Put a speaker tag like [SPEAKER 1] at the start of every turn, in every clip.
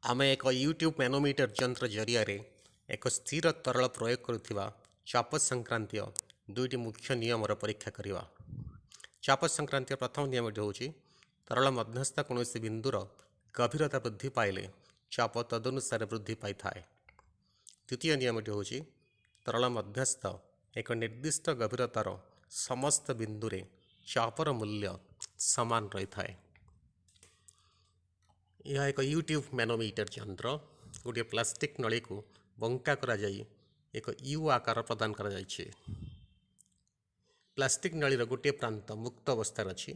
[SPEAKER 1] ଆମେ ଏକ ୟୁଟ୍ୟୁବ୍ ମ୍ୟାନୋମିଟର ଯନ୍ତ୍ର ଜରିଆରେ ଏକ ସ୍ଥିର ତରଳ ପ୍ରୟୋଗ କରୁଥିବା ଚାପ ସଂକ୍ରାନ୍ତୀୟ ଦୁଇଟି ମୁଖ୍ୟ ନିୟମର ପରୀକ୍ଷା କରିବା। ଚାପ ସଂକ୍ରାନ୍ତୀୟ ପ୍ରଥମ ନିୟମଟି ହେଉଛି ତରଳ ମଧ୍ୟସ୍ଥ କୌଣସି ବିନ୍ଦୁର ଗଭୀରତା ବୃଦ୍ଧି ପାଇଲେ ଚାପ ତଦନୁସାରେ ବୃଦ୍ଧି ପାଇଥାଏ। ଦ୍ୱିତୀୟ ନିୟମଟି ହେଉଛି ତରଳ ମଧ୍ୟସ୍ଥ ଏକ ନିର୍ଦ୍ଦିଷ୍ଟ ଗଭୀରତାର ସମସ୍ତ ବିନ୍ଦୁରେ ଚାପର ମୂଲ୍ୟ ସମାନ ରହିଥାଏ। यह एक यूट्यूब मैनोमीटर यंत्र गोटे प्लास्टिक नली को बंका करा जाई एक यू आकार प्रदान करा जायछि। प्लास्टिक नलीर गोटे प्रांत मुक्त अवस्था अच्छी।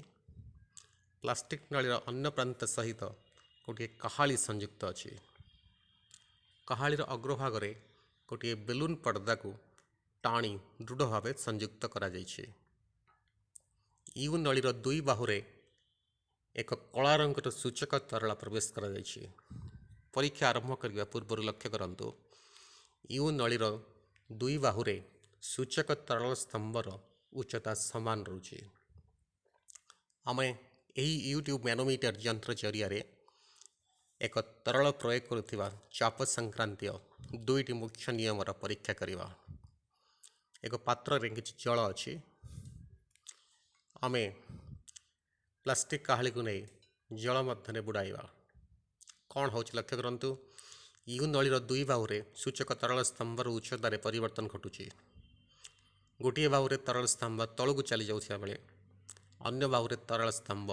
[SPEAKER 1] प्लास्टिक नलीर अन्य प्रांत सहित गोटे कहाली संयुक्त अच्छी। कहालीर अग्रभाग रे गोटे बेलून पर्दा को टाणी दृढ़ भाव संयुक्त करा जायछि। यू नलीर दुई बाहुरे एक कला रंगर सूचक तरल प्रवेश करा जायछि। परीक्षा आरंभ करने पूर्व लक्ष्य करंतु यू नलीर दुई बाहुरे सूचक तरल स्तंभर उच्चता समान रोचे। आमे एही यूट्यूब मैनोमीटर यंत्र जरिया एक तरल प्रयोग करुथिबा चाप संक्रांतीय दुईटी मुख्य नियमर परीक्षा करिबा। एक पात्र रे किछि जल अछि। आमे प्लास्टिक काहली को नहीं जल मध्य बुड़ाइबा। कौन हूँ लक्ष्य करंतु यू नलीर दुई बाहुरे सूचक तरल स्तंभर उच्चतार परिवर्तन घटुची। गोटे बाहुरे तरल स्तंभ तलू चली जाउथिया बेले अन्य बाहुरे तरल स्तंभ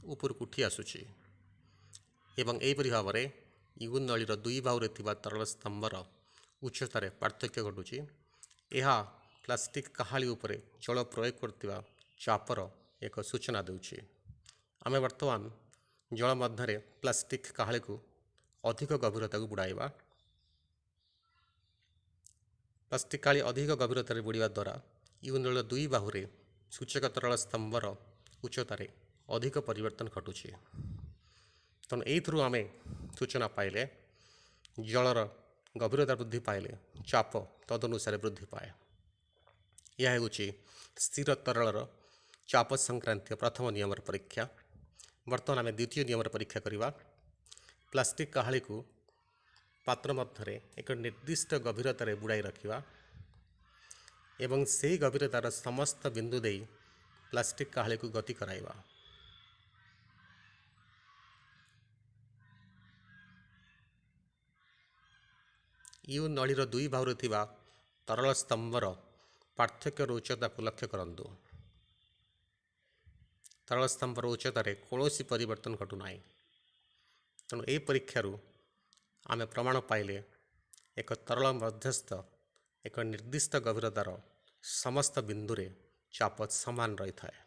[SPEAKER 1] ऊपर उठी आसुची एवं एहिपरि भाव में यू नलीर दुई बाहुरे थिबा तरल स्तंभर उच्चतार पार्थक्य घटुची। यह प्लास्टिक काहाली उपरे जल प्रयोग करथिबा चापर एक सूचना देउची। आमे वर्तमान जल मध्य प्लास्टिक काहाली को अधिक गभीरता को बुड़ाइबा। प्लास्टिक काहाली अधिक गभीरतार बुड़ाइबा द्वारा यू नलीर दुई बाहुरे सूचक तरल स्तंभर उच्चतार अधिक परिवर्तन घटुची। तेणु एइथुरु आमे सूचना पाइले जलर गभीरता वृद्धि पाइले चाप तदनुसार वृद्धि पाए। यह होची स्थिर तरलर चाप संक्रांतीय प्रथम नियमर परीक्षा। वर्तमान आम द्वितीय नियमर परीक्षा करिबा। प्लास्टिक काहाली को पात्र मध्य एक निर्दिष्ट गभीरतार बुड़ाई रखिबा एवं से गभीरतार समस्त बिंदु दे प्लास्टिक काहाली को गति कराइबा। यू नलीर दुई बाहुरे थिबा तरल स्तंभर पार्थक्यर उच्चता को लक्ष्य करंतु। तरल स्तंभर उच्चतार कौनसी परिवर्तन घटुना। तेणु यह परीक्षारू आमे प्रमाण पाइले एक तरल मध्यस्थ एक निर्दिष्ट गभीरतार समस्त बिंदुरे चाप समान रही थाए।